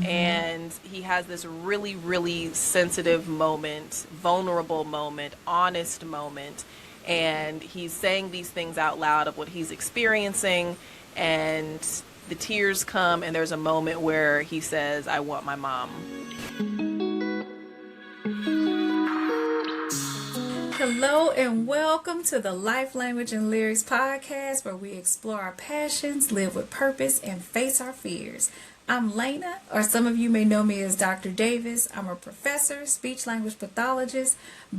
And he has this really, really sensitive moment, vulnerable moment, honest moment. And he's saying these things out loud of what he's experiencing. And the tears come, and there's a moment where he says, I want my mom. Hello and welcome to the Life, Language, and Lyrics podcast, where we explore our passions, live with purpose, and face our fears. I'm Alaina, or some of you may know me as Dr. Davis. I'm a professor, speech language pathologist,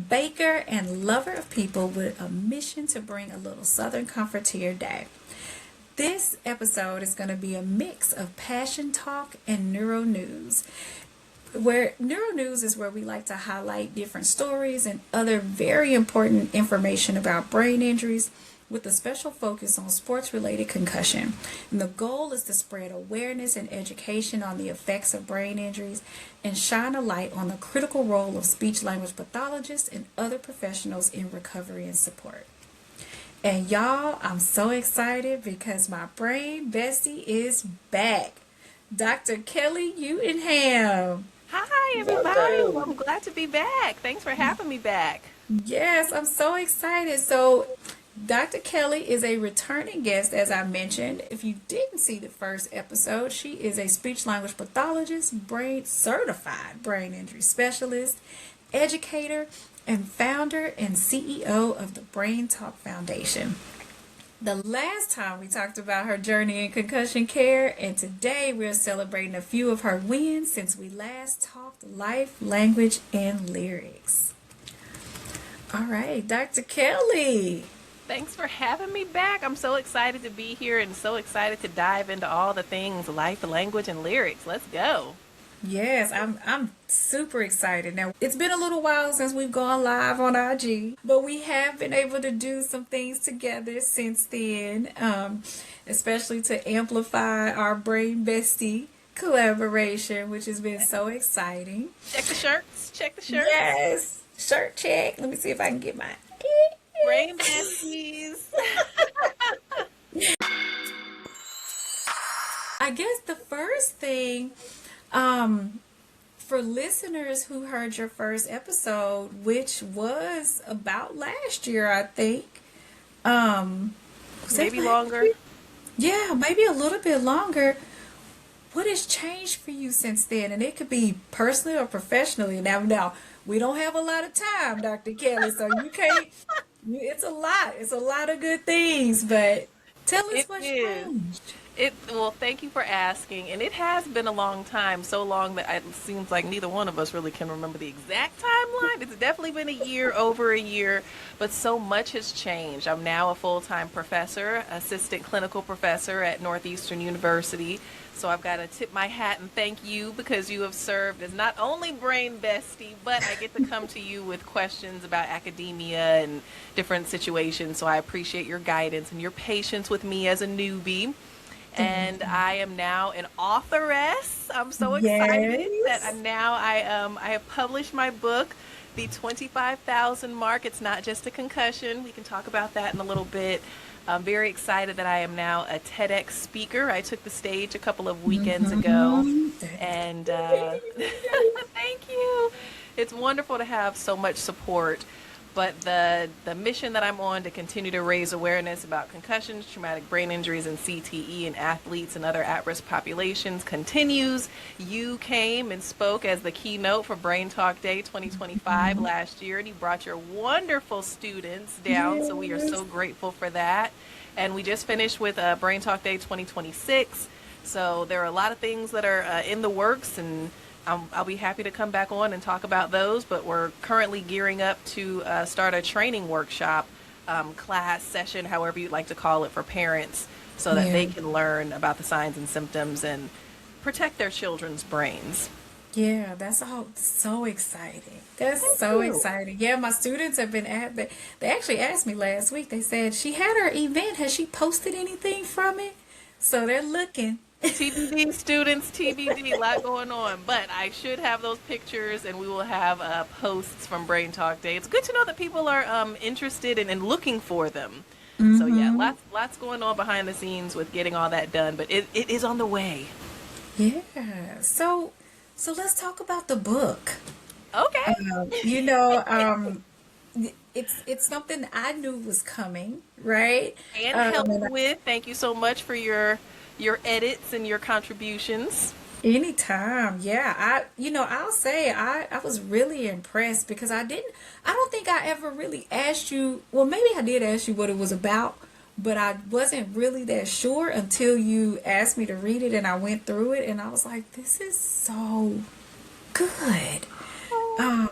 baker, and lover of people with a mission to bring a little Southern comfort to your day. This episode is going to be a mix of passion talk and neuro news. Where neuro news is where we like to highlight different stories and other very important information about brain injuries with a special focus on sports-related concussion. And the goal is to spread awareness and education on the effects of brain injuries and shine a light on the critical role of speech-language pathologists and other professionals in recovery and support. And y'all, I'm so excited because my brain bestie is back. Dr. Kelli Utenham. Hi, everybody. Well, I'm glad to be back. Thanks for having me back. Yes, I'm so excited. So, Dr. Kelli is a returning guest, as I mentioned. If you didn't see the first episode, she is a speech language pathologist, certified brain injury specialist, educator, and founder and CEO of the Brain Talk Foundation. The last time we talked about her journey in concussion care, and today we're celebrating a few of her wins since we last talked life, language, and lyrics. All right, Dr. Kelli. Thanks for having me back. I'm so excited to be here and so excited to dive into all the things life, language, and lyrics. Let's go. Yes, I'm super excited. Now, it's been a little while since we've gone live on IG, but we have been able to do some things together since then, especially to amplify our Brain Bestie collaboration, which has been so exciting. Check the shirts. Check the shirts. Yes, shirt check. Let me see if I can get my Brain Besties. I guess the first thing, for listeners who heard your first episode, which was about last year, I think. Maybe longer. Yeah, maybe a little bit longer. What has changed for you since then? And it could be personally or professionally. Now, we don't have a lot of time, Dr. Kelli, so you can't. It's a lot. It's a lot of good things, but tell us what's changed. Well, thank you for asking. And it has been a long time, so long that it seems like neither one of us really can remember the exact timeline. It's definitely been a year, over a year, but so much has changed. I'm now a full-time professor, assistant clinical professor at Northeastern University. So I've got to tip my hat and thank you because you have served as not only Brain Bestie, but I get to come to you with questions about academia and different situations. So I appreciate your guidance and your patience with me as a newbie. And I am now an authoress. I'm so excited that I have published my book, The 25,000 Mark. It's not just a concussion. We can talk about that in a little bit. I'm very excited that I am now a TEDx speaker. I took the stage a couple of weekends ago. And thank you. It's wonderful to have so much support. But the mission that I'm on to continue to raise awareness about concussions, traumatic brain injuries, and CTE in athletes and other at-risk populations continues. You came and spoke as the keynote for Brain Talk Day 2025 last year, and you brought your wonderful students down, so we are so grateful for that. And we just finished with Brain Talk Day 2026, so there are a lot of things that are in the works, and I'll be happy to come back on and talk about those, but we're currently gearing up to start a training workshop, class session, however you'd like to call it, for parents so that they can learn about the signs and symptoms and protect their children's brains. Yeah, that's all so exciting. That's so exciting. Yeah, my students have been they actually asked me last week. They said, she had her event. Has she posted anything from it? So they're looking. TBD, students, TBD, a lot going on. But I should have those pictures, and we will have posts from Brain Talk Day. It's good to know that people are interested in and looking for them. So yeah, lots going on behind the scenes with getting all that done, but it is on the way. Yeah. So let's talk about the book. Okay. You know, it's something I knew was coming, right? And help And with. Thank you so much for your edits and your contributions. anytime, yeah. I'll say I was really impressed because I don't think I ever really asked you. Well, maybe I did ask you what it was about, but I wasn't really that sure until you asked me to read it, and I went through it, and I was like, this is so good.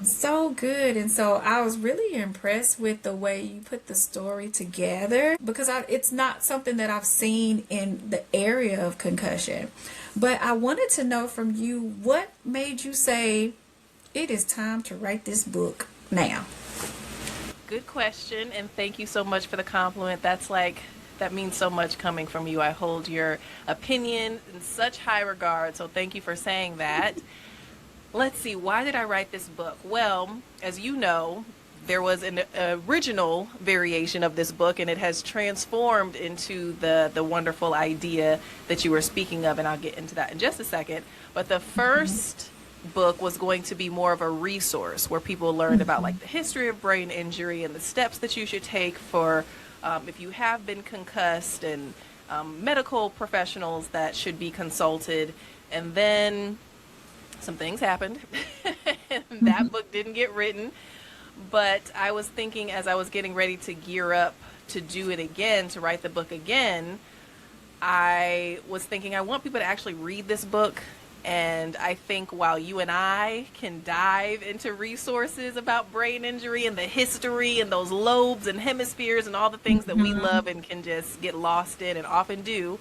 So good. And so I was really impressed with the way you put the story together because it's not something that I've seen in the area of concussion. But I wanted to know from you what made you say it is time to write this book now? Good question, and thank you so much for the compliment. That means so much coming from you. I hold your opinion in such high regard, so thank you for saying that. Let's see, why did I write this book? Well, as you know, there was an original variation of this book, and it has transformed into the wonderful idea that you were speaking of, and I'll get into that in just a second. But the first book was going to be more of a resource where people learned about like the history of brain injury and the steps that you should take for if you have been concussed, and medical professionals that should be consulted. And then some things happened. That book didn't get written, but I was thinking as I was getting ready to gear up to do it again, to write the book again, I was thinking I want people to actually read this book. And I think while you and I can dive into resources about brain injury and the history and those lobes and hemispheres and all the things that we love and can just get lost in and often do,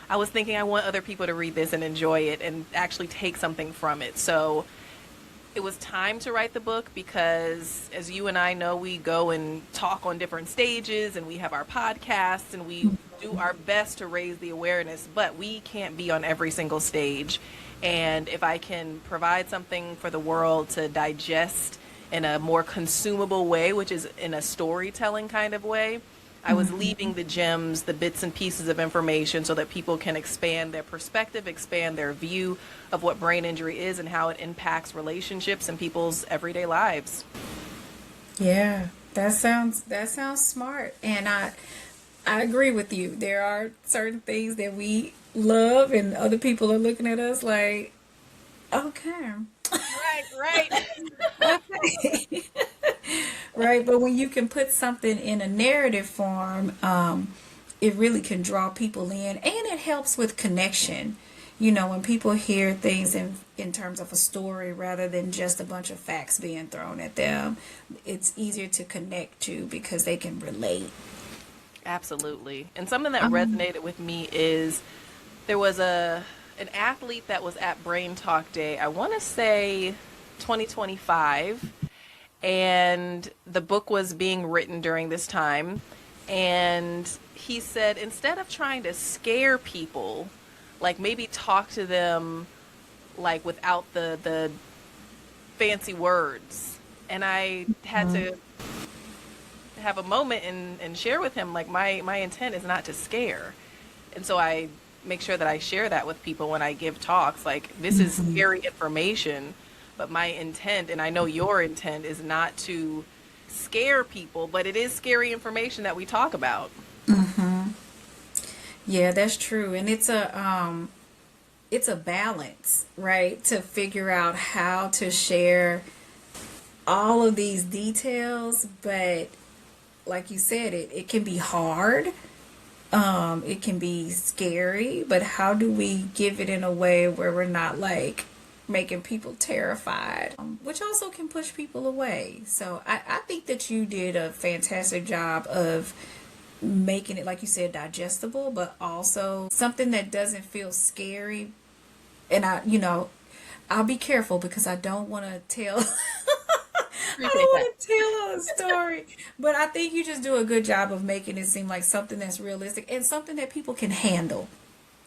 I was thinking I want other people to read this and enjoy it and actually take something from it. So it was time to write the book because, as you and I know, we go and talk on different stages and we have our podcasts and we do our best to raise the awareness, but we can't be on every single stage. And if I can provide something for the world to digest in a more consumable way, which is in a storytelling kind of way, I was leaving the gems, the bits and pieces of information so that people can expand their perspective, expand their view of what brain injury is and how it impacts relationships and people's everyday lives. Yeah, that sounds smart. And I agree with you. There are certain things that we love and other people are looking at us like, okay. Right, right. Okay. Right, but when you can put something in a narrative form, it really can draw people in, and it helps with connection. When people hear things in terms of a story rather than just a bunch of facts being thrown at them, it's easier to connect to because they can relate. Absolutely. And something that resonated with me is there was an athlete that was at Brain Talk Day, I want to say 2025, and the book was being written during this time. And he said, instead of trying to scare people, like maybe talk to them like without the fancy words. And I had to have a moment and share with him like my intent is not to scare. And so I make sure that I share that with people when I give talks. Like, this is scary information, but my intent, and I know your intent, is not to scare people, but it is scary information that we talk about. Yeah, that's true. And it's a balance, right? To figure out how to share all of these details, but like you said, it can be hard. It can be scary, but how do we give it in a way where we're not like making people terrified, which also can push people away. So I think that you did a fantastic job of making it, like you said, digestible, but also something that doesn't feel scary. And I'll be careful because I don't want to tell. I Appreciate don't that. want to tell a story, but I think you just do a good job of making it seem like something that's realistic and something that people can handle.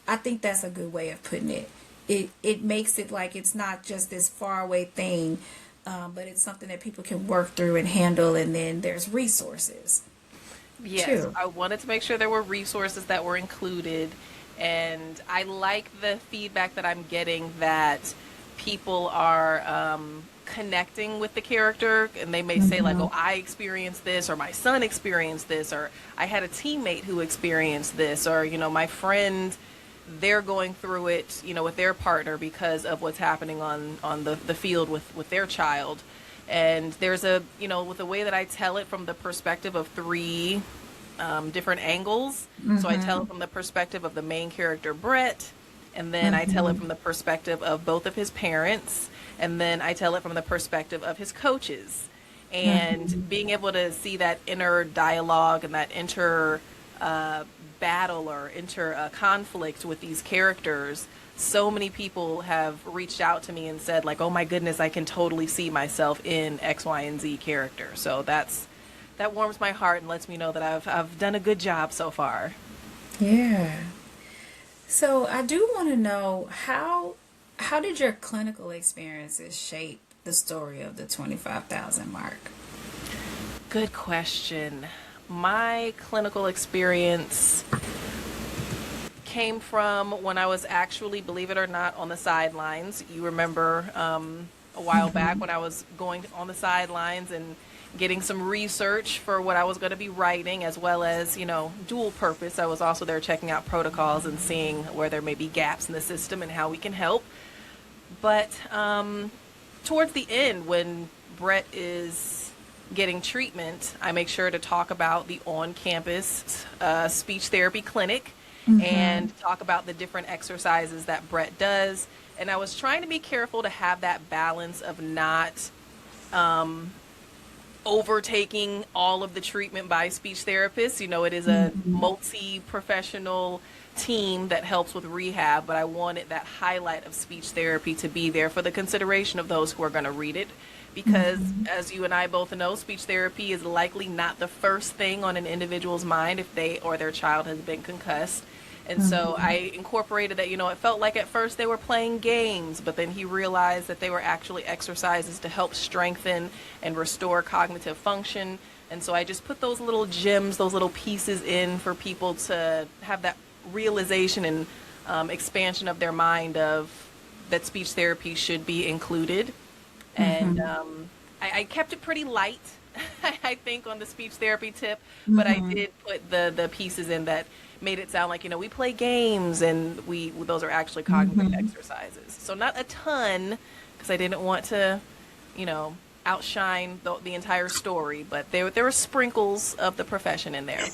I think that's a good way of putting it. It makes it like it's not just this far away thing, but it's something that people can work through and handle, and then there's resources Yes, too. I wanted to make sure there were resources that were included. And I like the feedback that I'm getting that people are connecting with the character, and they may say like, oh, I experienced this, or my son experienced this, or I had a teammate who experienced this, or, my friend, they're going through it, with their partner because of what's happening on the field with their child. And there's with the way that I tell it from the perspective of three different angles. So I tell it from the perspective of the main character, Brett, and then I tell it from the perspective of both of his parents, and then I tell it from the perspective of his coaches. And being able to see that inner dialogue and that inter battle or inter conflict with these characters, so many people have reached out to me and said like, oh my goodness, I can totally see myself in X, Y, and Z character. So that warms my heart and lets me know that I've done a good job so far. Yeah. So I do want to know how did your clinical experiences shape the story of the 25,000 mark? Good question. My clinical experience came from when I was actually, believe it or not, on the sidelines. You remember a while back when I was going on the sidelines and getting some research for what I was going to be writing, as well as, dual purpose. I was also there checking out protocols and seeing where there may be gaps in the system and how we can help. But towards the end, when Brett is getting treatment, I make sure to talk about the on-campus speech therapy clinic and talk about the different exercises that Brett does. And I was trying to be careful to have that balance of not overtaking all of the treatment by speech therapists. It is a multi-professional team that helps with rehab, but I wanted that highlight of speech therapy to be there for the consideration of those who are going to read it. Because as you and I both know, speech therapy is likely not the first thing on an individual's mind if they or their child has been concussed. And so I incorporated that, it felt like at first they were playing games, but then he realized that they were actually exercises to help strengthen and restore cognitive function. And so I just put those little gems, those little pieces in for people to have that realization and expansion of their mind of that speech therapy should be included. And I kept it pretty light, I think, on the speech therapy tip, but I did put the pieces in that made it sound like, we play games and those are actually cognitive exercises. So not a ton, because I didn't want to, outshine the entire story, but there were sprinkles of the profession in there.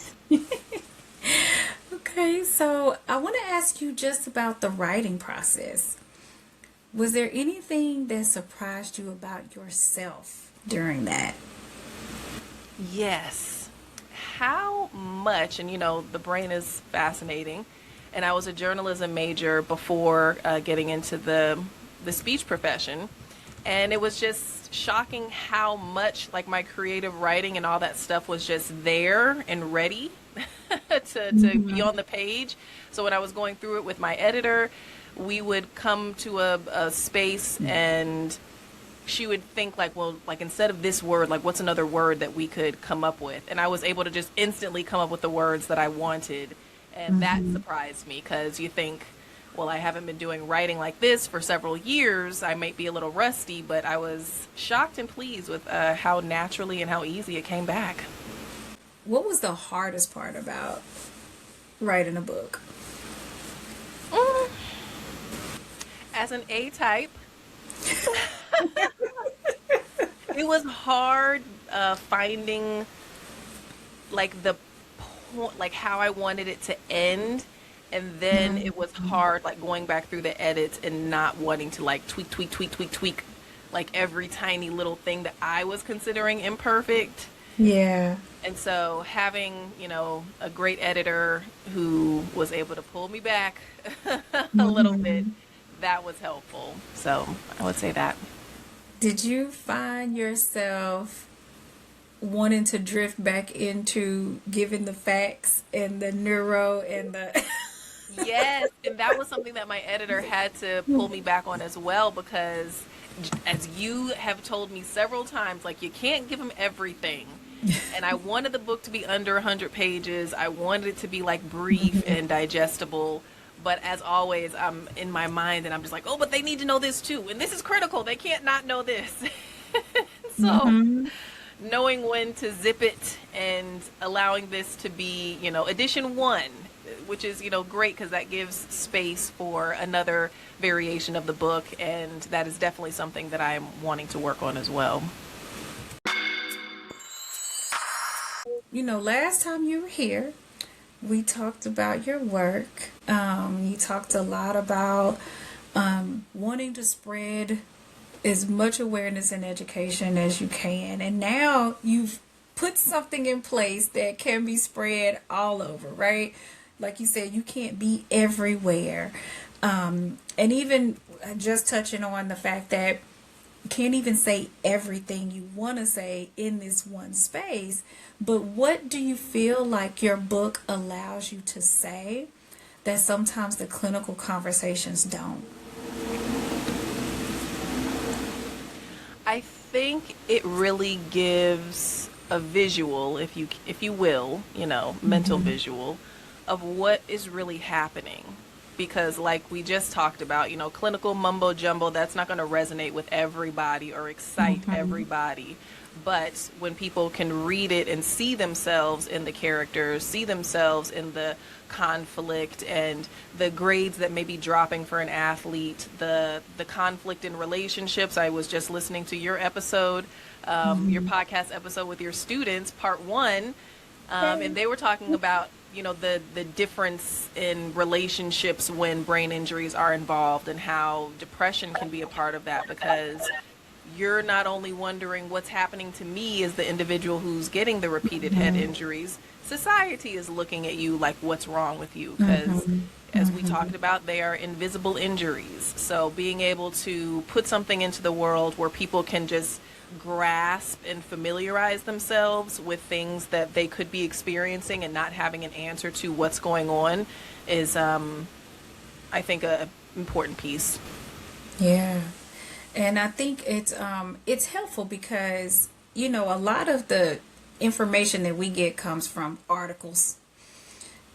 Okay, so I want to ask you just about the writing process. Was there anything that surprised you about yourself during that? Yes. How much, and the brain is fascinating, and I was a journalism major before getting into the speech profession, and it was just shocking how much like my creative writing and all that stuff was just there and ready to be on the page. So when I was going through it with my editor, we would come to a space and she would think like, well, like instead of this word, like what's another word that we could come up with? And I was able to just instantly come up with the words that I wanted. And that surprised me, because you think, well, I haven't been doing writing like this for several years. I might be a little rusty, but I was shocked and pleased with how naturally and how easy it came back. What was the hardest part about writing a book? As an A-type, it was hard finding like the point, like how I wanted it to end, and then it was hard like going back through the edits and not wanting to like tweak like every tiny little thing that I was considering imperfect. Yeah. And so having, a great editor who was able to pull me back a little bit, that was helpful. So I would say that. Did you find yourself wanting to drift back into giving the facts and the neuro and the... Yes, and that was something that my editor had to pull me back on as well, because as you have told me several times, like you can't give them everything. And I wanted the book to be under 100 pages. I wanted it to be like brief and digestible, But as always, I'm in my mind and I'm just like, oh, but they need to know this too. And this is critical. They can't not know this. So Mm-hmm. knowing when to zip it and allowing this to be, edition one, which is, great because that gives space for another variation of the book. And that is definitely something that I'm wanting to work on as well. Last time you were here, we talked about your work. You talked a lot about wanting to spread as much awareness and education as you can. And now you've put something in place that can be spread all over, right? Like you said, you can't be everywhere. And even just touching on the fact that you can't even say everything you want to say in this one space. But what do you feel like your book allows you to say that sometimes the clinical conversations don't? I think it really gives a visual, if you will, mental visual of what is really happening. Because like we just talked about, clinical mumbo jumbo, that's not going to resonate with everybody or excite everybody. But when people can read it and see themselves in the characters, see themselves in the conflict and the grades that may be dropping for an athlete, the conflict in relationships. I was just listening to your episode, your podcast episode with your students, part one, and they were talking about the difference in relationships when brain injuries are involved and how depression can be a part of that, because you're not only wondering what's happening to me as the individual who's getting the repeated head injuries, society is looking at you like, what's wrong with you? Because as we talked about, they are invisible injuries. So being able to put something into the world where people can just grasp and familiarize themselves with things that they could be experiencing and not having an answer to what's going on is, I think, a important piece. Yeah. And I think it's helpful because, a lot of the information that we get comes from articles,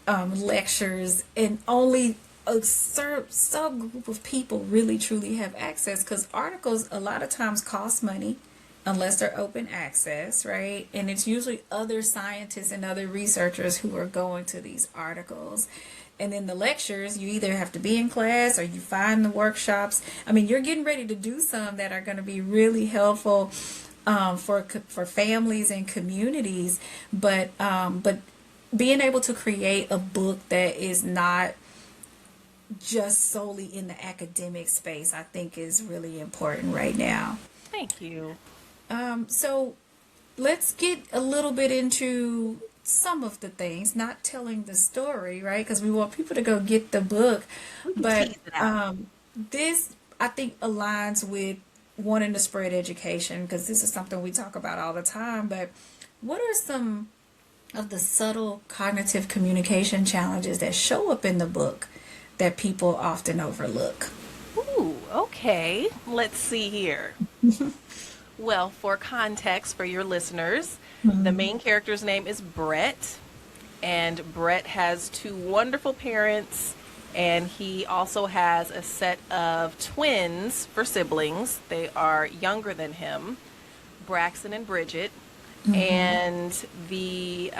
lectures, and only a subgroup of people really truly have access, because articles a lot of times cost money unless they're open access, right? And it's usually other scientists and other researchers who are going to these articles. And then the lectures, you either have to be in class or you find the workshops. I mean, you're getting ready to do some that are going to be really helpful for families and communities. But being able to create a book that is not just solely in the academic space, I think is really important right now. Thank you. So let's get a little bit into some of the things, not telling the story, right? Because we want people to go get the book. But this, I think, aligns with wanting to spread education, because this is something we talk about all the time. But what are some of the subtle cognitive communication challenges that show up in the book that people often overlook? Ooh, okay. Let's see here. Well, for context for your listeners, the main character's name is Brett, and Brett has two wonderful parents, and he also has a set of twins for siblings. They are younger than him, Braxton and Bridget, and the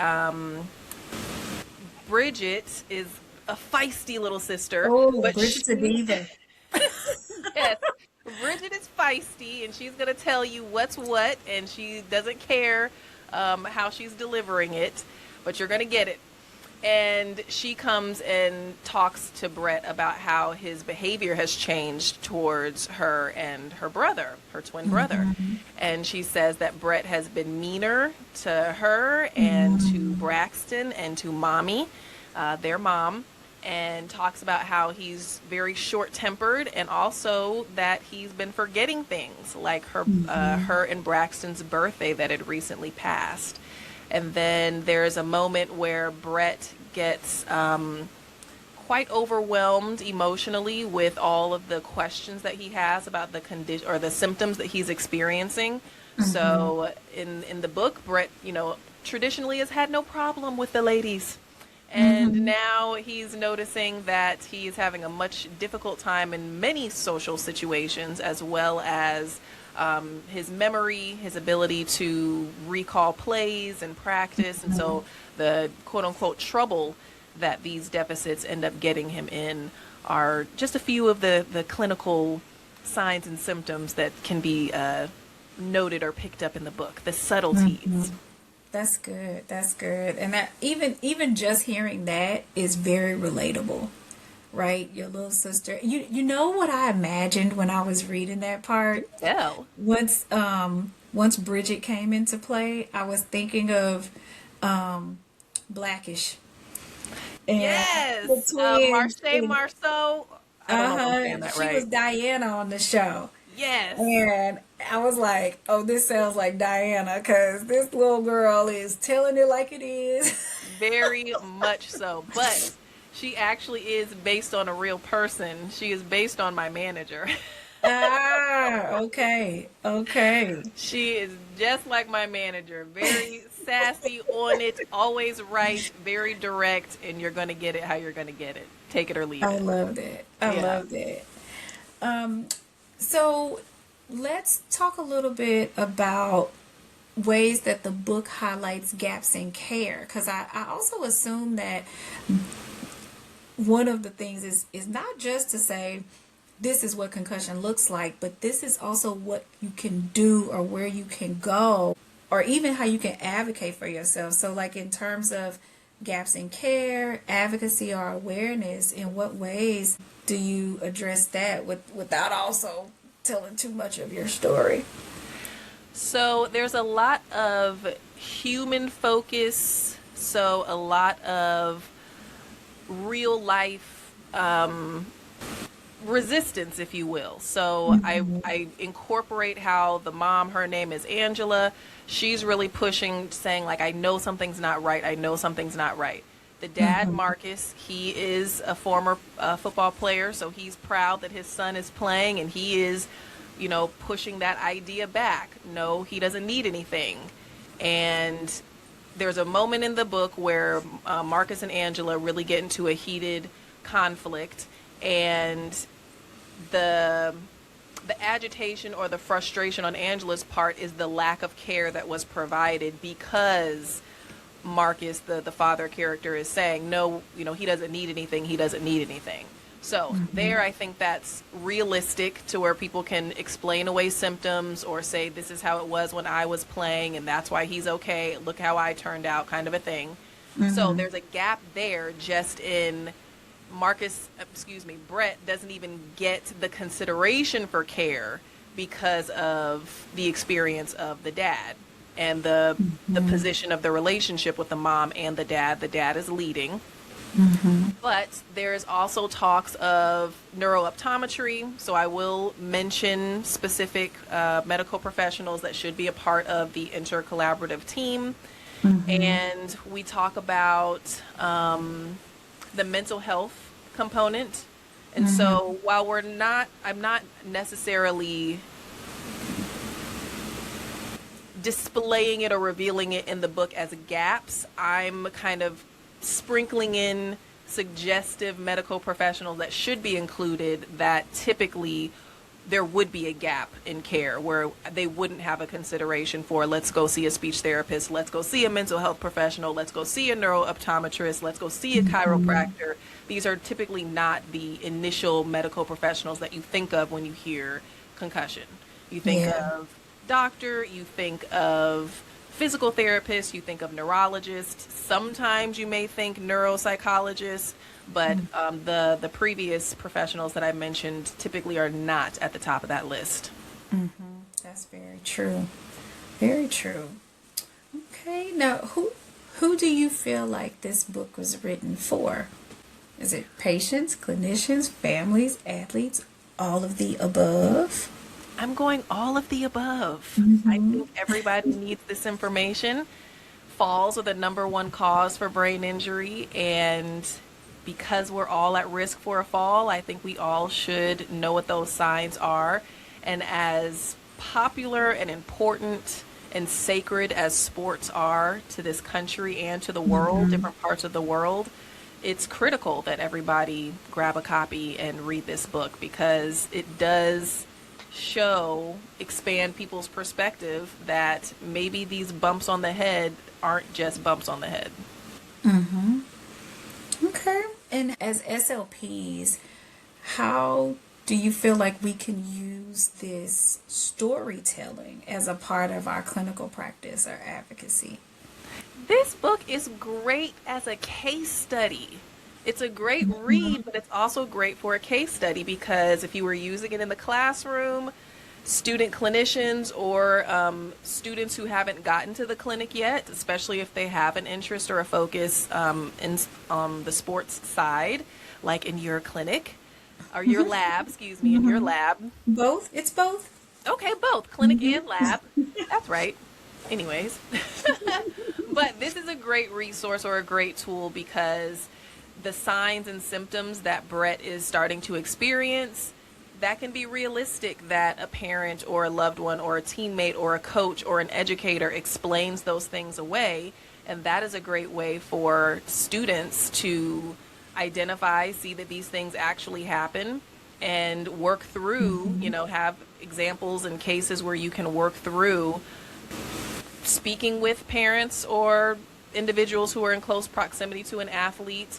Bridget is a feisty little sister. Oh, but Bridget's a diva. Yes. Bridget is feisty, and she's going to tell you what's what, and she doesn't care how she's delivering it, but you're going to get it. And she comes and talks to Brett about how his behavior has changed towards her and her brother, her twin brother. And she says that Brett has been meaner to her and to Braxton and to Mommy, their mom, and talks about how he's very short-tempered, and also that he's been forgetting things like her and Braxton's birthday that had recently passed. And then there's a moment where Brett gets quite overwhelmed emotionally with all of the questions that he has about the condition or the symptoms that he's experiencing. So in the book, Brett, traditionally has had no problem with the ladies. And now he's noticing that he is having a much difficult time in many social situations, as well as his memory, his ability to recall plays and practice. And so the quote unquote trouble that these deficits end up getting him in are just a few of the clinical signs and symptoms that can be noted or picked up in the book, the subtleties. That's good. That's good. And that even just hearing that is very relatable, right? Your little sister. You know what I imagined when I was reading that part? Hell. Once Bridget came into play, I was thinking of Blackish. And Yes. the twins. Marseille Marceau. I don't know if I'm saying that She right. was Diana on the show. Yes. And I was like, oh, this sounds like Diana, because this little girl is telling it like it is. Very much so. But she actually is based on a real person. She is based on my manager. Okay. Okay. She is just like my manager. Very sassy, on it, always right, very direct, and you're going to get it how you're going to get it. Take it or leave I it. love that. I love that. So let's talk a little bit about ways that the book highlights gaps in care, because I also assume that one of the things is not just to say this is what concussion looks like, but this is also what you can do or where you can go, or even how you can advocate for yourself. So like in terms of gaps in care, advocacy, or awareness, in what ways do you address that without also telling too much of your story? So there's a lot of human focus, so a lot of real life resistance, if you will. So I incorporate how the mom, her name is Angela, she's really pushing, saying like, I know something's not right. I know something's not right. The dad, Marcus, he is a former football player, so he's proud that his son is playing, and he is, pushing that idea back. No, he doesn't need anything. And there's a moment in the book where Marcus and Angela really get into a heated conflict, and the agitation or the frustration on Angela's part is the lack of care that was provided, because Marcus, the father character, is saying, no, he doesn't need anything. He doesn't need anything. So there, I think that's realistic to where people can explain away symptoms or say, this is how it was when I was playing, and that's why he's okay. Look how I turned out, kind of a thing. So there's a gap there just in Brett doesn't even get the consideration for care because of the experience of the dad and the position of the relationship with the mom and the dad. The dad is leading. But there's also talks of neurooptometry, so I will mention specific medical professionals that should be a part of the intercollaborative team. And we talk about the mental health component. And so while I'm not necessarily displaying it or revealing it in the book as gaps, I'm kind of sprinkling in suggestive medical professionals that should be included, that typically there would be a gap in care where they wouldn't have a consideration for, let's go see a speech therapist, let's go see a mental health professional, let's go see a neurooptometrist, let's go see a chiropractor. These are typically not the initial medical professionals that you think of when you hear concussion. You think of doctor, you think of physical therapist, you think of neurologist, sometimes you may think neuropsychologist, but the previous professionals that I mentioned typically are not at the top of that list. That's very true. Very true. Okay, now who do you feel like this book was written for? Is it patients, clinicians, families, athletes, all of the above? I'm going all of the above. I think everybody needs this information. Falls are the number one cause for brain injury, and because we're all at risk for a fall, I think we all should know what those signs are. And as popular and important and sacred as sports are to this country and to the world, different parts of the world, it's critical that everybody grab a copy and read this book, because it does expand people's perspective that maybe these bumps on the head aren't just bumps on the head. Okay. And as SLPs, how do you feel like we can use this storytelling as a part of our clinical practice or advocacy? This book is great as a case study. It's a great read, but it's also great for a case study, because if you were using it in the classroom, student clinicians or students who haven't gotten to the clinic yet, especially if they have an interest or a focus in the sports side, like in your clinic or your lab, excuse me, in your lab. Both? It's both? Okay, both clinic and lab. That's right. Anyways, but this is a great resource or a great tool, because the signs and symptoms that Brett is starting to experience, that can be realistic, that a parent or a loved one or a teammate or a coach or an educator explains those things away. And that is a great way for students to identify, see that these things actually happen, and work through, have examples and cases where you can work through speaking with parents or individuals who are in close proximity to an athlete,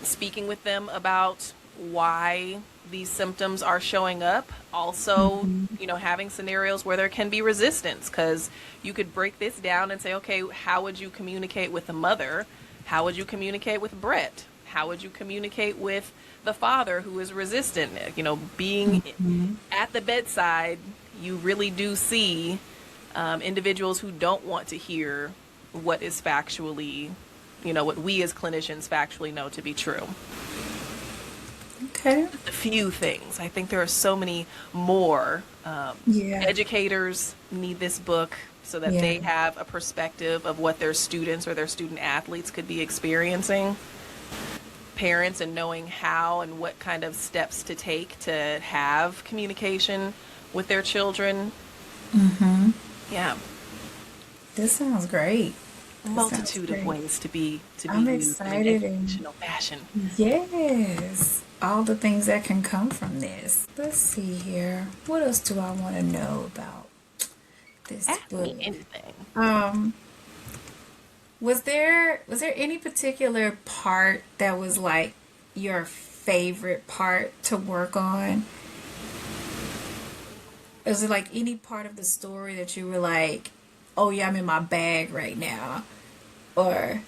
speaking with them about why these symptoms are showing up. Also, having scenarios where there can be resistance, because you could break this down and say, okay, how would you communicate with the mother? How would you communicate with Brett? How would you communicate with the father who is resistant? Being at the bedside, you really do see individuals who don't want to hear what is factually, what we as clinicians factually know to be true. Okay. A few things. I think there are so many more. Educators need this book so that they have a perspective of what their students or their student athletes could be experiencing. Parents, and knowing how and what kind of steps to take to have communication with their children. Yeah. This sounds great. Multitude of ways to be I'm used excited in an educational fashion. Yes. All the things that can come from this. Let's see here. What else do I want to know about this Ask book? me anything. Was there any particular part that was like your favorite part to work on? Was it like any part of the story that you were like, oh yeah, I'm in my bag right now? Or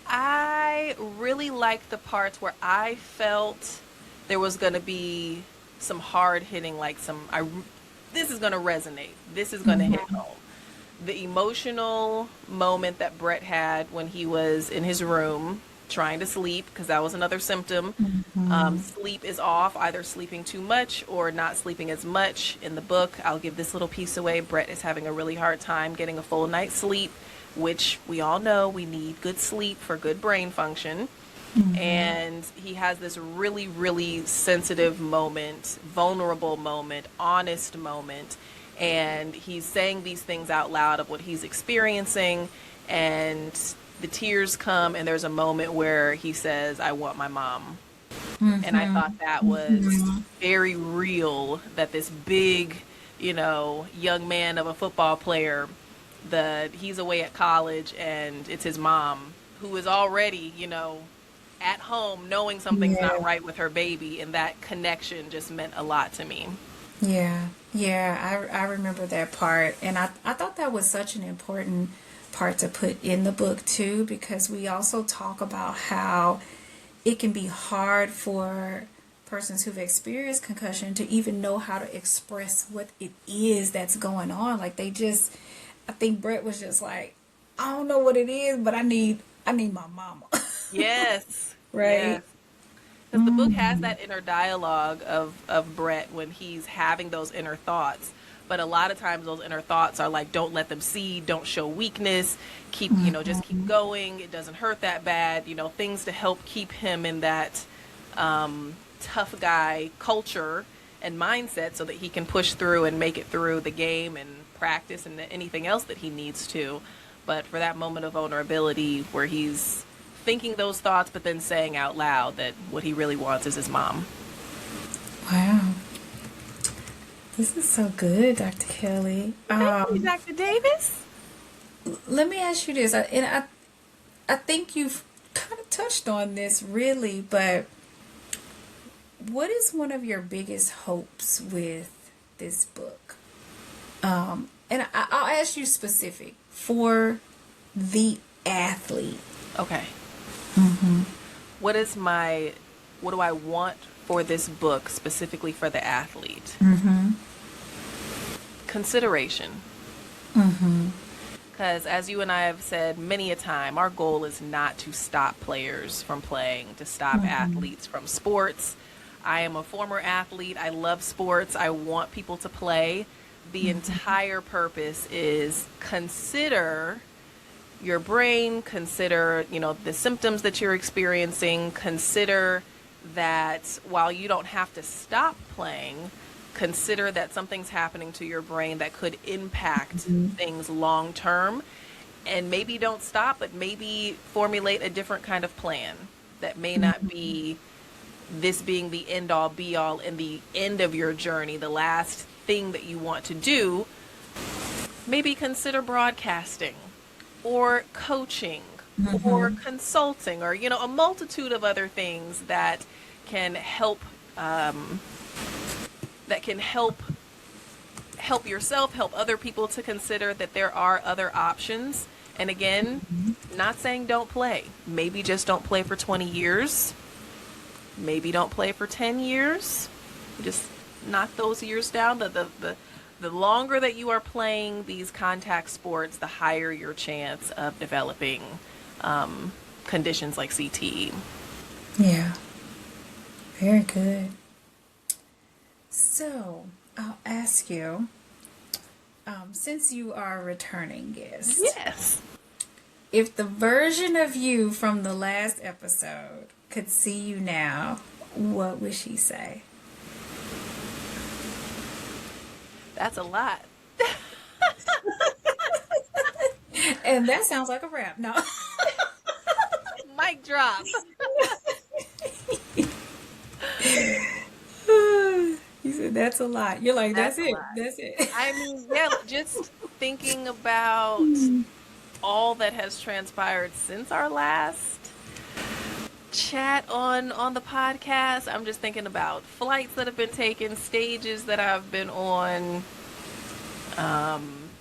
I really liked the parts where I felt there was going to be some hard hitting, like this is going to resonate. This is going to hit home. The emotional moment that Brett had when he was in his room trying to sleep, because that was another symptom. Sleep is off, either sleeping too much or not sleeping as much. In the book, I'll give this little piece away. Brett is having a really hard time getting a full night's sleep, which we all know we need good sleep for good brain function. And he has this really, really sensitive moment, vulnerable moment, honest moment. And he's saying these things out loud of what he's experiencing, and the tears come, and there's a moment where he says, I want my mom. And I thought that was very real, that this big, young man of a football player, he's away at college, and it's his mom who is already, at home knowing something's not right with her baby, and that connection just meant a lot to me. I remember that part, and I thought that was such an important part to put in the book too, because we also talk about how it can be hard for persons who've experienced concussion to even know how to express what it is that's going on. Like I think Brett was just like, I don't know what it is, but I need my mama. Yes. Right. Yes. Because the book has that inner dialogue of Brett when he's having those inner thoughts. But a lot of times those inner thoughts are like, don't let them see, don't show weakness, keep, just keep going. It doesn't hurt that bad, things to help keep him in that tough guy culture and mindset so that he can push through and make it through the game and practice and anything else that he needs to. But for that moment of vulnerability where he's thinking those thoughts but then saying out loud that what he really wants is his mom. Wow. This is so good, Dr. Kelli. Thank you, Dr. Davis. Let me ask you this, I think you've kind of touched on this really, but what is one of your biggest hopes with this book? And I'll ask you specific for the athlete. Okay. What do I want for this book specifically for the athlete? Consideration. Because as you and I have said many a time, our goal is not to stop players from playing, to stop athletes from sports. I am a former athlete. I love sports. I want people to play. The entire purpose is consider your brain, consider, the symptoms that you're experiencing, consider that while you don't have to stop playing, consider that something's happening to your brain that could impact things long term, and maybe don't stop, but maybe formulate a different kind of plan that may not be this being the end all be all and the end of your journey, the last thing that you want to do. Maybe consider broadcasting or coaching or consulting or, a multitude of other things that can help help yourself, help other people to consider that there are other options. And again, not saying don't play. Maybe just don't play for 20 years. Maybe don't play for 10 years. Just knock those years down. The longer that you are playing these contact sports, the higher your chance of developing conditions like CTE. Yeah. Very good. So, I'll ask you, since you are a returning guest. Yes. If the version of you from the last episode could see you now, what would she say? That's a lot. And that sounds like a rap. No. Mic drop. You said that's a lot. You're like, that's it. Lot. That's it. I mean, yeah, just thinking about all that has transpired since our last chat on the podcast. I'm just thinking about flights that have been taken, stages that I've been on,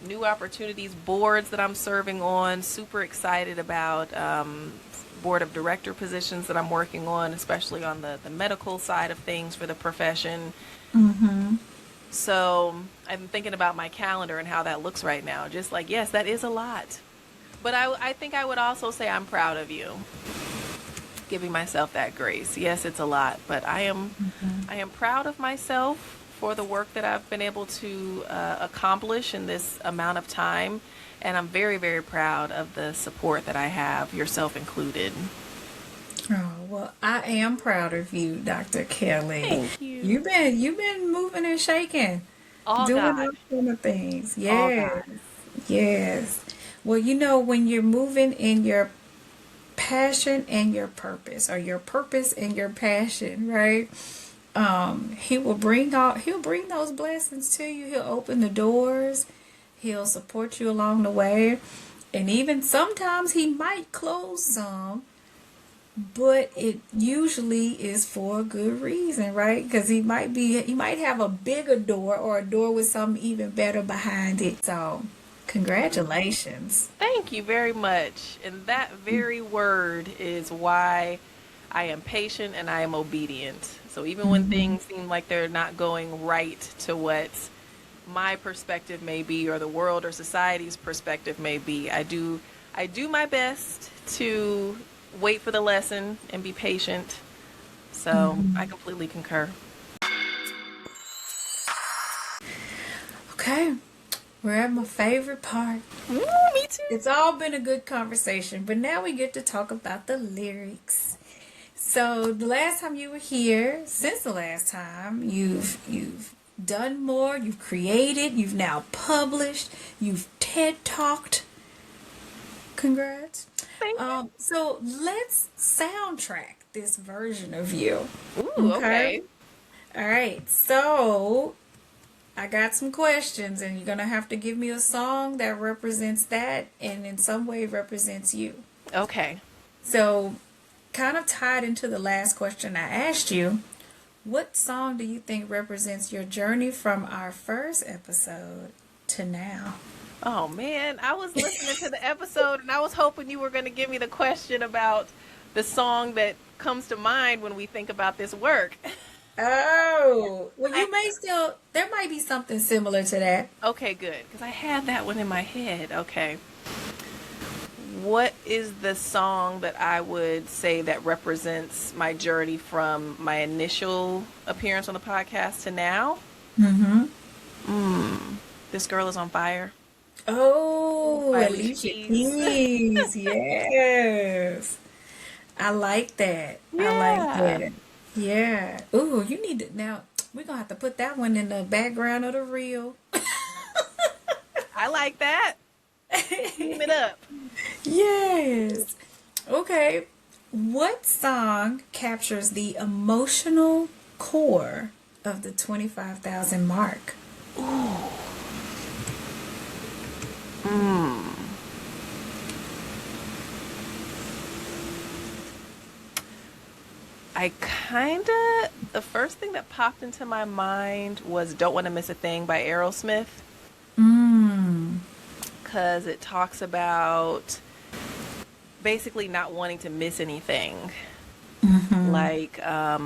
new opportunities, boards that I'm serving on. Super excited about board of director positions that I'm working on, especially on the medical side of things for the profession. So I'm thinking about my calendar and how that looks right now. Just like, yes, that is a lot. But I think I would also say I'm proud of you. Giving myself that grace. Yes, it's a lot, but I am proud of myself for the work that I've been able to accomplish in this amount of time. And I'm very, very proud of the support that I have, yourself included. Oh, well, I am proud of you, Dr. Kelli. Thank you. You've been moving and shaking. All doing God. all kind of things. Yes. All God. Yes. Well, when you're moving in your passion and your purpose, or your purpose and your passion, right? He'll bring those blessings to you. He'll open the doors. He'll support you along the way. And even sometimes he might close some, but it usually is for a good reason, right? Because he might have a bigger door, or a door with something even better behind it. So, congratulations. Thank you very much. And that very word is why I am patient and I am obedient. So even when things seem like they're not going right to what my perspective may be, or the world or society's perspective may be, I do my best to wait for the lesson and be patient. So I completely concur. Okay. We're at my favorite part. Ooh, me too. It's all been a good conversation, but now we get to talk about the lyrics. So the last time you were here, since the last time, you've done more, you've created, you've now published, you've TED Talked. Congrats. Thank you. So let's soundtrack this version of you. Ooh, okay. All right. So I got some questions, and you're gonna have to give me a song that represents that, and in some way represents you. Okay. So, kind of tied into the last question I asked you, what song do you think represents your journey from our first episode to now? Oh man, I was listening to the episode and I was hoping you were going to give me the question about the song that comes to mind when we think about this work. Oh, well, there might be something similar to that. Okay, good, because I had that one in my head. Okay. What is the song that I would say that represents my journey from my initial appearance on the podcast to now? This Girl Is on Fire. Oh, By Alicia Keys. Keys. Yes. I like that. I like that. Yeah. Ooh, you need to now. We're gonna have to put that one in the background of the reel. I like that. Team it up. Yes. Okay. What song captures the emotional core of the 25,000 mark? The first thing that popped into my mind was Don't Want to Miss a Thing by Aerosmith. Because it talks about basically not wanting to miss anything. Like, I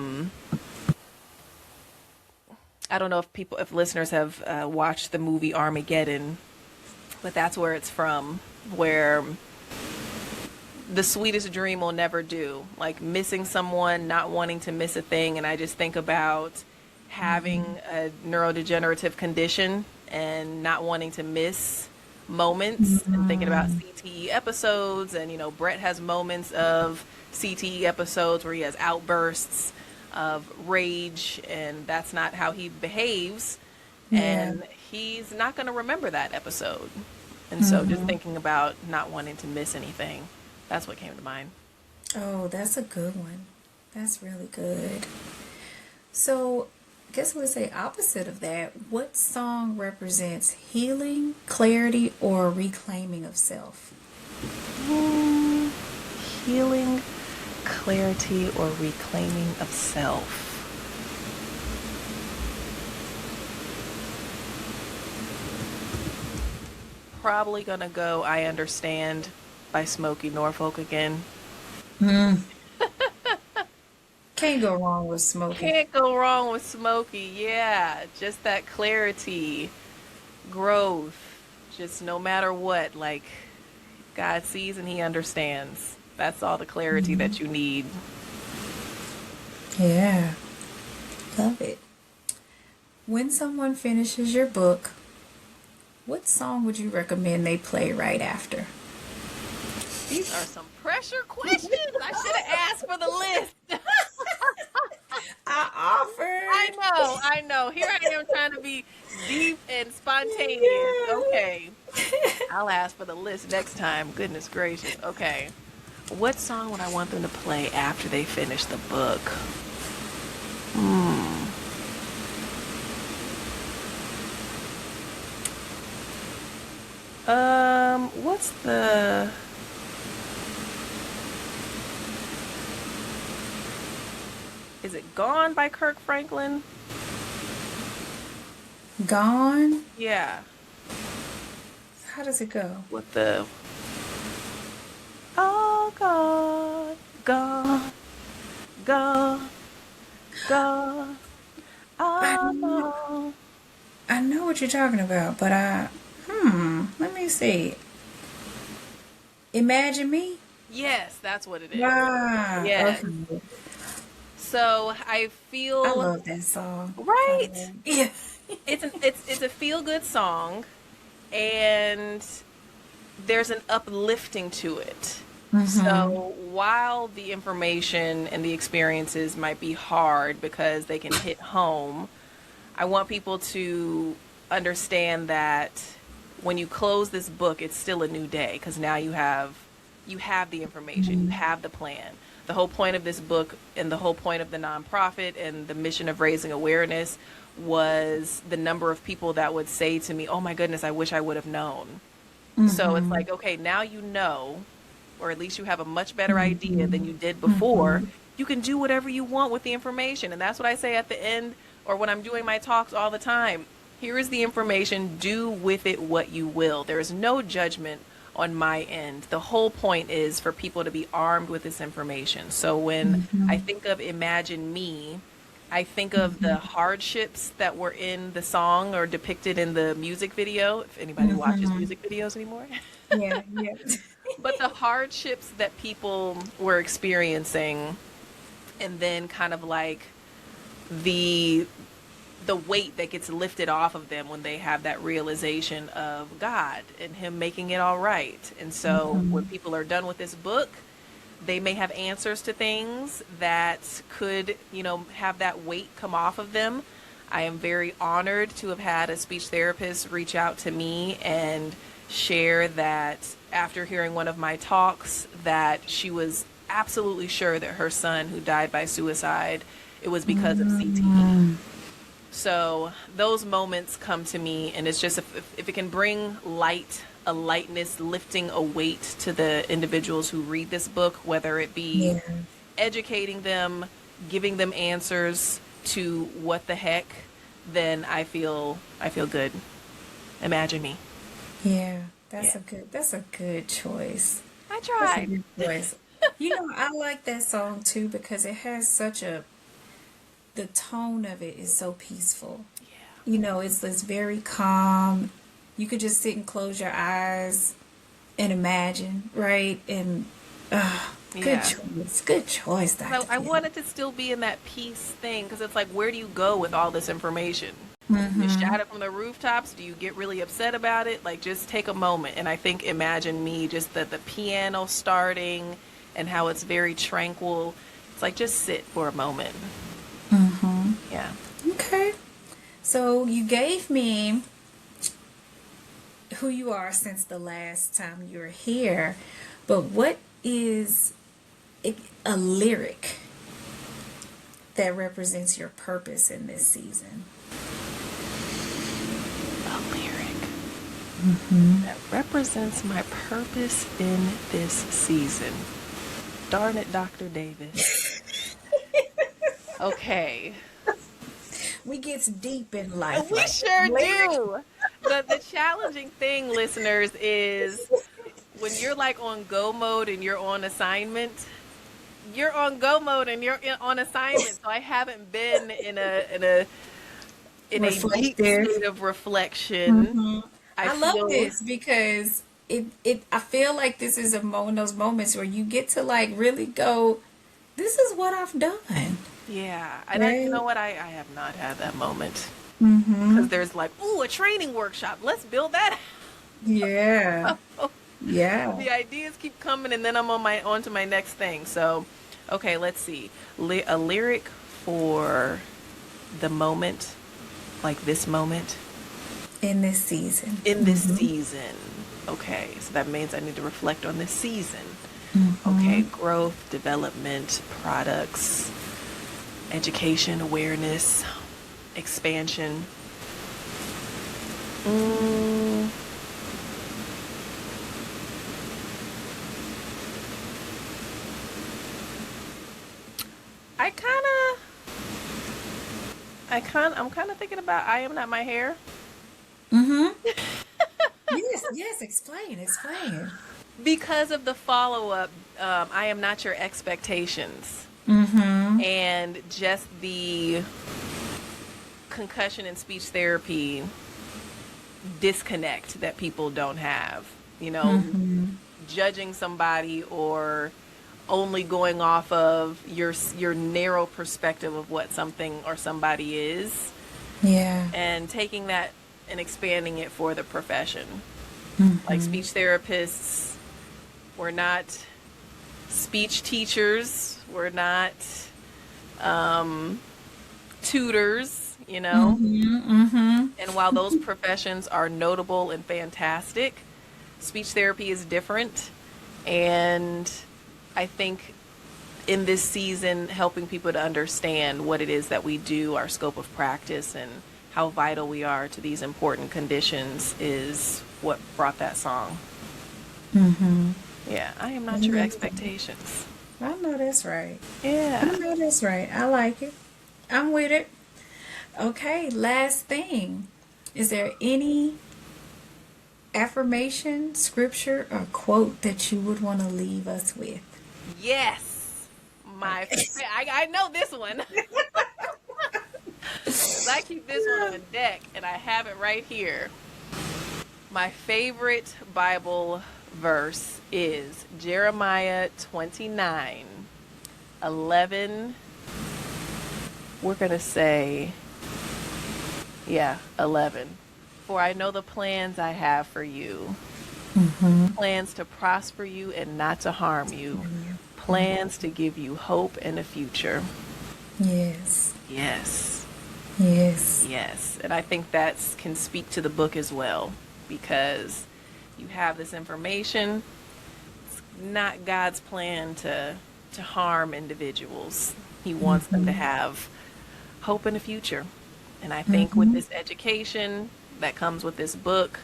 don't know if listeners have watched the movie Armageddon, but that's where it's from, where the sweetest dream will never do. Like missing someone, not wanting to miss a thing. And I just think about having a neurodegenerative condition and not wanting to miss moments and thinking about CTE episodes. And, Brett has moments of CTE episodes where he has outbursts of rage, and that's not how he behaves. Yeah. And he's not going to remember that episode. And so just thinking about not wanting to miss anything. That's what came to mind. Oh, that's a good one. That's really good. So, I guess we would say opposite of that. What song represents healing, clarity, or reclaiming of self? Healing, clarity, or reclaiming of self. Probably gonna go I Understand by Smokey Norfolk again. Can't go wrong with Smokey. Can't go wrong with Smokey. Yeah, just that clarity, growth, just no matter what, like God sees and he understands. That's all the clarity that you need. Yeah. Love it. When someone finishes your book, what song would you recommend they play right after? These are some pressure questions. I should have asked for the list. I offered. I know. Here I am trying to be deep and spontaneous. Yeah. Okay. I'll ask for the list next time. Goodness gracious. Okay. What song would I want them to play after they finish the book? What's the... Is it Gone by Kirk Franklin? Gone? Yeah. How does it go? With the... Oh, gone, gone, gone, gone. Oh, I know what you're talking about, but let me see. Imagine Me? yes, that's what it is. Wow. Yes. Okay. So I feel... I love that song. Right? Yeah. It's a feel-good song, and there's an uplifting to it. So while the information and the experiences might be hard because they can hit home, I want people to understand that when you close this book, it's still a new day because now you have the information, you have the plan. The whole point of this book and the whole point of the nonprofit and the mission of raising awareness was the number of people that would say to me, "Oh my goodness, I wish I would have known." So it's like, okay, now you know, or at least you have a much better idea than you did before. You can do whatever you want with the information. And that's what I say at the end or when I'm doing my talks all the time. Here is the information. Do with it what you will. There is no judgment on my end. The whole point is for people to be armed with this information. So when I think of Imagine Me, I think of the hardships that were in the song or depicted in the music video, if anybody watches music videos anymore. Yeah, yeah. But the hardships that people were experiencing, and then kind of like the weight that gets lifted off of them when they have that realization of God and him making it all right. And so when people are done with this book, they may have answers to things that could, have that weight come off of them. I am very honored to have had a speech therapist reach out to me and share that after hearing one of my talks that she was absolutely sure that her son who died by suicide, it was because of CTE. So those moments come to me, and it's just if it can bring a lightness, lifting a weight to the individuals who read this book, whether it be educating them, giving them answers to what the heck, then I feel good. Imagine Me. Yeah, that's a good choice. I That's a tried. good choice. I like that song too because it has the tone of it is so peaceful. Yeah. It's very calm. You could just sit and close your eyes and imagine, right? And good choice. Good choice, Dr. So I wanted to still be in that peace thing because it's like, where do you go with all this information? You shout it from the rooftops? Do you get really upset about it? Like, just take a moment. And I think Imagine Me, just the piano starting and how it's very tranquil. It's like, just sit for a moment. Yeah. Okay. So you gave me who you are since the last time you were here, but what is a lyric that represents your purpose in this season? A lyric that represents my purpose in this season. Darn it, Dr. Davis. Okay. We gets deep in life. We sure do. The challenging thing, listeners, is when you're like on go mode and you're on assignment, you're on go mode and you're on assignment. So I haven't been in a deep state of reflection. I love this because I feel like this is one of those moments where you get to like really go, this is what I've done. Yeah, and you know what? I have not had that moment because there's like, ooh, a training workshop. Let's build that. Yeah, yeah. The ideas keep coming, and then I'm on to my next thing. So, okay, let's see. A lyric for the moment, like this moment In this season. in this season. Okay, so that means I need to reflect on this season. Okay, growth, development, products, education, awareness, expansion. I'm kind of thinking about I Am Not My Hair. Yes, explain. Because of the follow-up, I Am Not Your Expectations. And just the concussion and speech therapy disconnect that people don't have. Judging somebody or only going off of your narrow perspective of what something or somebody is. Yeah. And taking that and expanding it for the profession. Like speech therapists, we're not speech teachers. We're not tutors, you know. And while those professions are notable and fantastic, speech therapy is different. And I think in this season, helping people to understand what it is that we do, our scope of practice, and how vital we are to these important conditions is what brought that song. Yeah, I am not your expectations. I know that's right. Yeah. I know that's right. I like it. I'm with it. Okay, last thing. Is there any affirmation, scripture, or quote that you would want to leave us with? Yes. I know this one. 'Cause I keep this one on deck, and I have it right here. My favorite Bible verse is Jeremiah 29:11. We're going to say, 11. For I know the plans I have for you. Plans to prosper you and not to harm you. Plans to give you hope and a future. Yes. Yes. Yes. Yes. And I think that can speak to the book as well, because you have this information. It's not God's plan to harm individuals. He wants them to have hope in the future. And I think with this education that comes with this book,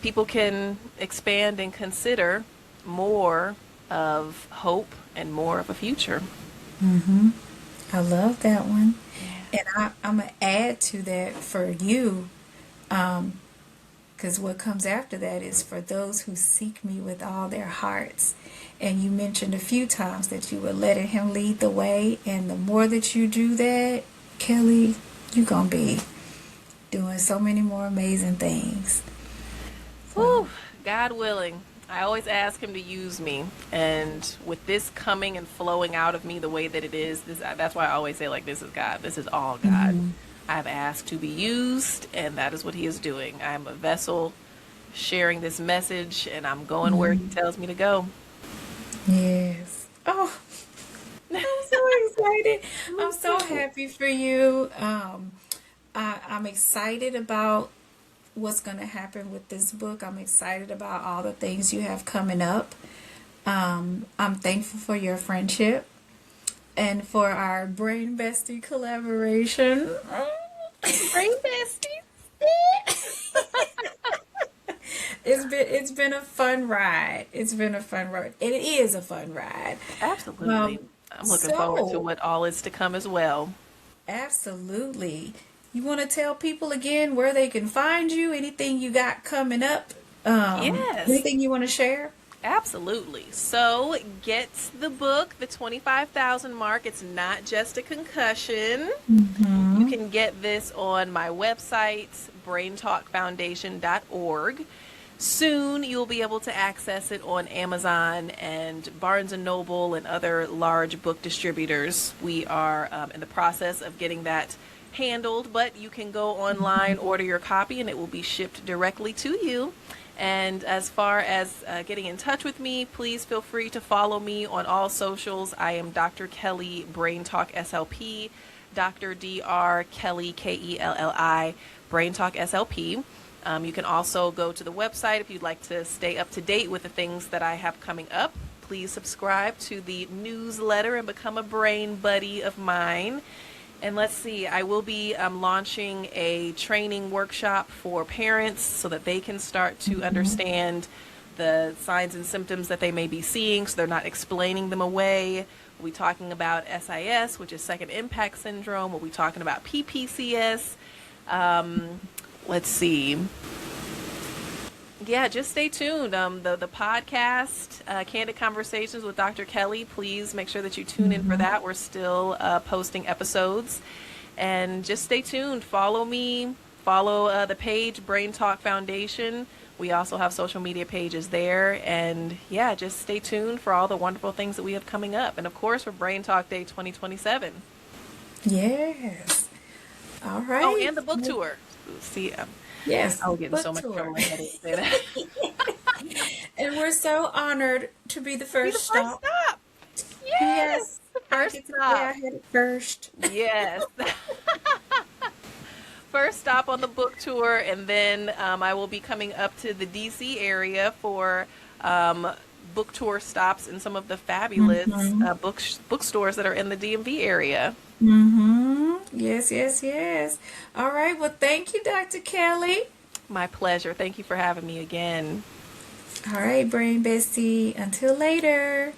people can expand and consider more of hope and more of a future. I love that one. And I'm going to add to that for you, because what comes after that is for those who seek me with all their hearts. And you mentioned a few times that you were letting him lead the way. And the more that you do that, Kelli, you're going to be doing so many more amazing things. Whew, God willing. I always ask him to use me, and with this coming and flowing out of me the way that it is, that's why I always say, like, this is God. This is all God. I've asked to be used, and that is what he is doing. I am a vessel sharing this message, and I'm going where he tells me to go. Yes. Oh, I'm so excited. I'm so happy for you. I'm excited about what's going to happen with this book. I'm excited about all the things you have coming up. I'm thankful for your friendship and for our Brain Bestie collaboration. Brain Bestie. It's been a fun ride. It's been a fun ride. It is a fun ride. Absolutely. I'm looking forward to what all is to come as well. Absolutely. You want to tell people again where they can find you? Anything you got coming up? Yes. Anything you want to share? Absolutely. So get the book, The 25,000 Mark. It's not just a concussion. You can get this on my website, braintalkfoundation.org. Soon you'll be able to access it on Amazon and Barnes & Noble and other large book distributors. We are in the process of getting that handled, but you can go online, order your copy, and it will be shipped directly to you. And as far as getting in touch with me, please feel free to follow me on all socials. I am Dr. Kelli, Brain Talk SLP, Dr. Dr. Kelli, Kelli, Brain Talk SLP. You can also go to the website if you'd like to stay up to date with the things that I have coming up. Please subscribe to the newsletter and become a brain buddy of mine. And let's see, I will be launching a training workshop for parents so that they can start to understand the signs and symptoms that they may be seeing so they're not explaining them away. We'll be talking about SIS, which is second impact syndrome. We'll be talking about PPCS. Let's see. Yeah, just stay tuned. The podcast, Candid Conversations with Dr. Kelli, please make sure that you tune in for that. We're still posting episodes. And just stay tuned. Follow me. Follow the page, Brain Talk Foundation. We also have social media pages there. And yeah, just stay tuned for all the wonderful things that we have coming up. And of course, for Brain Talk Day 2027. Yes. All right. Oh, and the book tour. See, yes. I'll get in so much trouble. I didn't say that. And we're so honored to be the Be the first first stop. stop. Yes, Yes, the I first get to say stop. I had it first. Yes. First stop on the book tour, and then I will be coming up to the DC area for um, book tour stops in some of the fabulous Mm-hmm. bookstores that are in the DMV area. Mm-hmm. Yes, yes, yes. All right. Well, thank you, Dr. Kelly. My pleasure. Thank you for having me again. All right, Brain Bestie. Until later.